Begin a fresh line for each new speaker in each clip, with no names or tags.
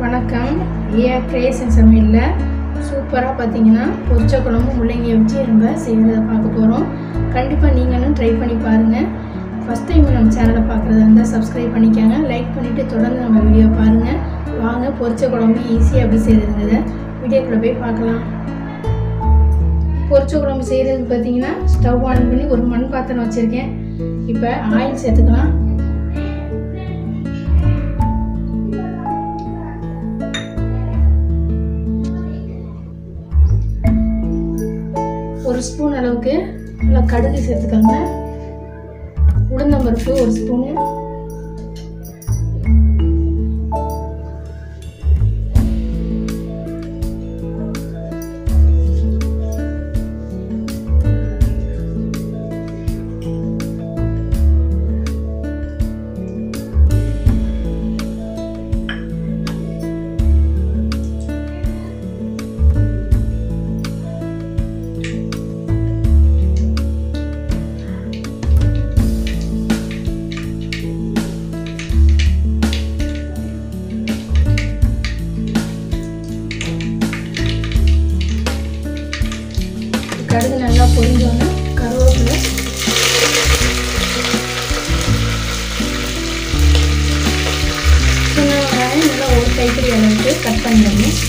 வணக்கம். ஏஆ கிரியேஷன் சமையலில் சூப்பராக பார்த்தீங்கன்னா பொரிச்ச குழம்பு முள்ளங்கியை வச்சு நம்ம செய்கிறத பார்க்க போகிறோம். கண்டிப்பாக நீங்களும் ட்ரை பண்ணி பாருங்கள். ஃபஸ்ட் டைம் நம்ம சேனலை பார்க்குறதா இருந்தால் சப்ஸ்கிரைப் பண்ணிக்கோங்க. லைக் பண்ணிவிட்டு தொடர்ந்து நம்ம வீடியோ பாருங்கள். வாங்க பொரிச்ச குழம்பு ஈஸியாக எப்படி செய்கிறதுங்கிறத வீடியோக்குள்ளே போய் பார்க்கலாம். பொரிச்ச குழம்பு செய்கிறதுக்கு பார்த்தீங்கன்னா ஸ்டவ் ஆன் பண்ணி ஒரு மண் பாத்திரம் வச்சுருக்கேன். இப்போ ஆயில் சேர்த்துக்கலாம். ஒரு ஸ்பூன் அளவுக்கு நல்லா கடுகு சேர்த்துக்கோங்க. உளுந்தம்பருப்பு ஒரு ஸ்பூனு, கடுகு நல்லா பொரிஞ்சோன்னா கருவேப்பிலை, சின்ன வெங்காயம் நல்லா ஒரு கைப்பிடி அளவுக்கு கட் பண்ணிடணும்.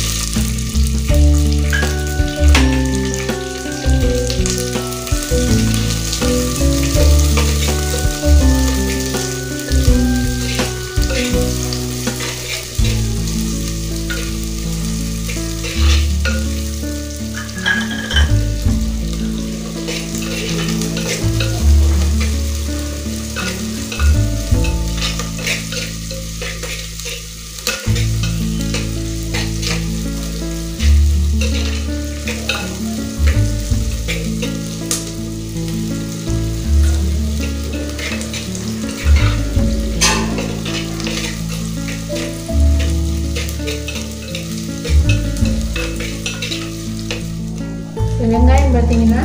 வெங்காயம் பார்த்தீங்கன்னா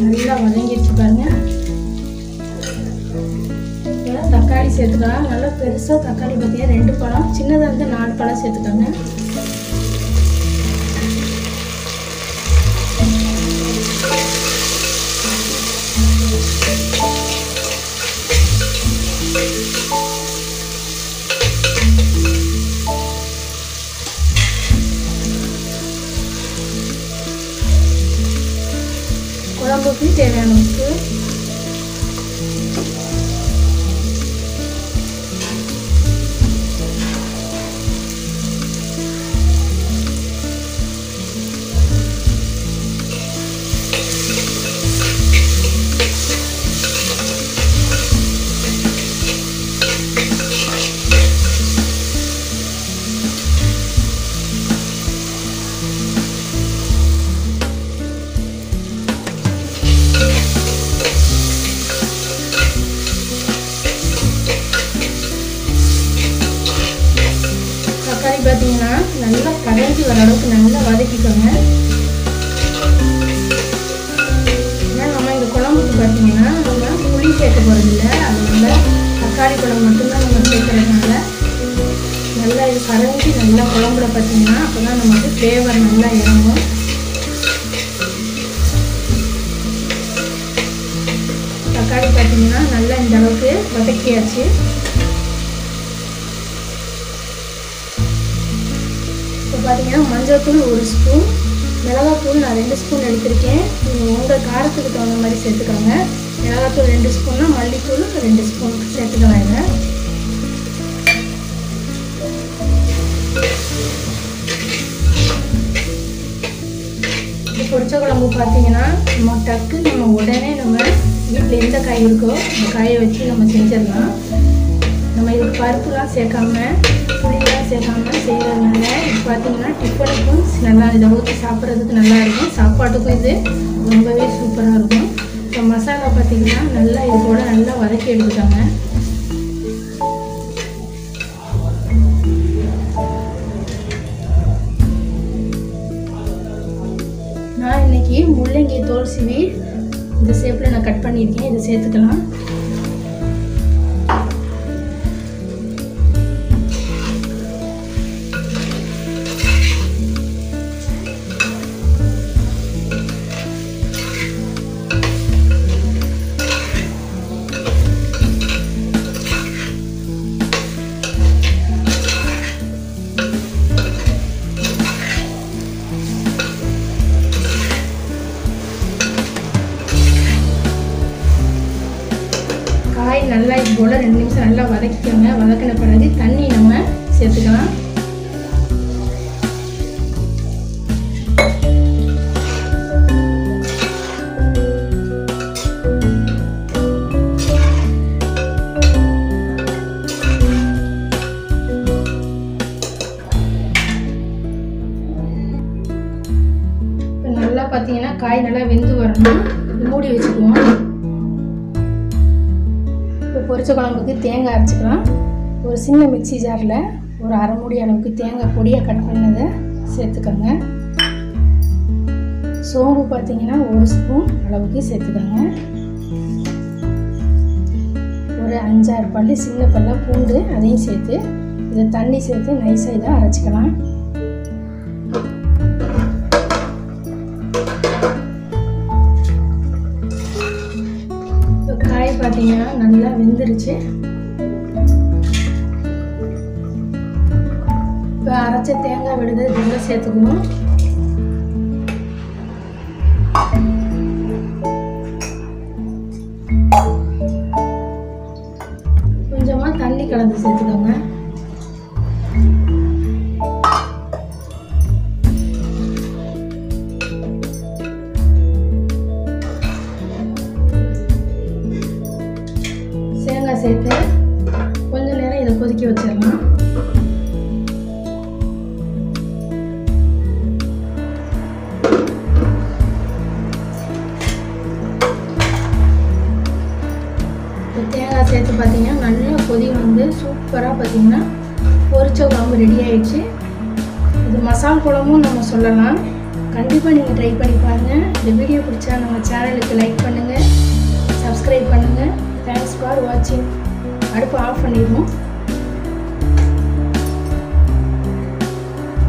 நல்லா வதங்கிடுச்சு பாருங்க. இப்போ தக்காளி சேர்த்துக்கலாம். நல்லா பெருசாக தக்காளி பார்த்தீங்கன்னா 2 பழம், சின்னதாக இருந்து 4 பழம் சேர்த்துக்கோங்க. குழம்புக்கு தேவையான உப்பு, பார்த்தீங்கன்னா நல்லா கரைஞ்சி வர அளவுக்கு நல்லா வதக்கிக்கோங்க. ஏன்னா நம்ம இந்த குழம்புக்கு பார்த்தீங்கன்னா நம்ம புளி சேர்க்க போகிறதில்ல, அதனால தக்காளி குழம்பு மட்டும்தான் நம்ம சேர்க்கறதுனால நல்லா இது கரைஞ்சி நல்லா குழம்புல பார்த்தீங்கன்னா அப்போ தான் நமக்கு ஃப்ளேவர் நல்லா இறங்கும். தக்காளி பார்த்தீங்கன்னா நல்லா இந்த அளவுக்கு வதக்கியாச்சு. பார்த்தீங்கன்னா மஞ்சள்தூள் 1 ஸ்பூன், மிளகாத்தூள் நான் 2 ஸ்பூன் எடுத்திருக்கேன். நீங்கள் உங்கள் காரத்துக்கு தகுந்த மாதிரி சேர்த்துக்கோங்க. மிளகாத்தூள் 2 ஸ்பூன்னா மல்லித்தூள் 2 ஸ்பூன் சேர்த்துக்கலாம். இது பொரிச்ச குழம்பு பார்த்தீங்கன்னா நம்ம டக்கு நம்ம உடனே நம்ம வீட்டில் எந்த காய் இருக்கோ அந்த காயை வச்சு நம்ம செஞ்சிடலாம். நம்ம இதுக்கு பருப்புலாம் சேர்க்காம புளியெல்லாம் சேர்க்காம செய்கிறதுனால இது பார்த்தீங்கன்னா டிஃபனுக்கும் நல்லா இதை ஊற்றி சாப்பிட்றதுக்கு நல்லாயிருக்கும். சாப்பாட்டுக்கும் இது ரொம்பவே சூப்பராக இருக்கும். இப்போ மசாலா பார்த்தீங்கன்னா நல்லா இது கூட நல்லா வதக்கி எடுத்துட்டாங்க. நான் இன்னைக்கு முள்ளங்கி தோல் சீவி இந்த ஷேப்பில் நான் கட் பண்ணியிருக்கேன். இதை சேர்த்துக்கலாம். வதக்கிக்கோங்க. வதக்கின பிறகு தண்ணி நம்ம சேர்த்துக்கலாம். நல்லா பார்த்தீங்கன்னா காய் நல்லா வெந்து வரணும். மூடி வச்சுக்குவோம். இப்போ பொரிச்ச குழம்புக்கு தேங்காய் அரைச்சிக்கலாம். ஒரு சின்ன மிக்சி ஜாரில் ஒரு அரை மூடி அளவுக்கு தேங்காய் பொடியாக கட் பண்ணதை சேர்த்துக்கோங்க. சோம்பு பார்த்தீங்கன்னா 1 ஸ்பூன் அளவுக்கு சேர்த்துக்கோங்க. ஒரு 5-6 பல்லு சின்ன பல்லாக பூண்டு அதையும் சேர்த்து இதை தண்ணி சேர்த்து நைஸாக இதை அரைச்சிக்கலாம். காய் பார்த்தீங்கன்னா நல்லா வெந்துருச்சு. இப்போ அரைச்ச தேங்காய் விடுதல் இதெல்லாம் சேர்த்துக்கணும். கொஞ்சமாக தண்ணி கலந்து சேர்த்துக்கோங்க. தேங்காய் சேர்த்து கொஞ்ச நேரம் இதை கொதிக்க வச்சிடலாம். தேங்காய் சேர்த்து பார்த்தீங்கன்னா நல்லா கொதி வந்து சூப்பராக பார்த்தீங்கன்னா பொரிச்ச குழம்பு ரெடி ஆயிடுச்சு. இது மசால் குழம்பும் நம்ம சொல்லலாம். கண்டிப்பாக நீங்கள் ட்ரை பண்ணி பாருங்கள். இந்த வீடியோ பிடிச்சா நம்ம சேனலுக்கு லைக் பண்ணுங்கள், சப்ஸ்கிரைப் பண்ணுங்கள். தேங்க்ஸ் ஃபார் வாட்சிங். அடுப்பு ஆஃப் பண்ணிடுவோம்.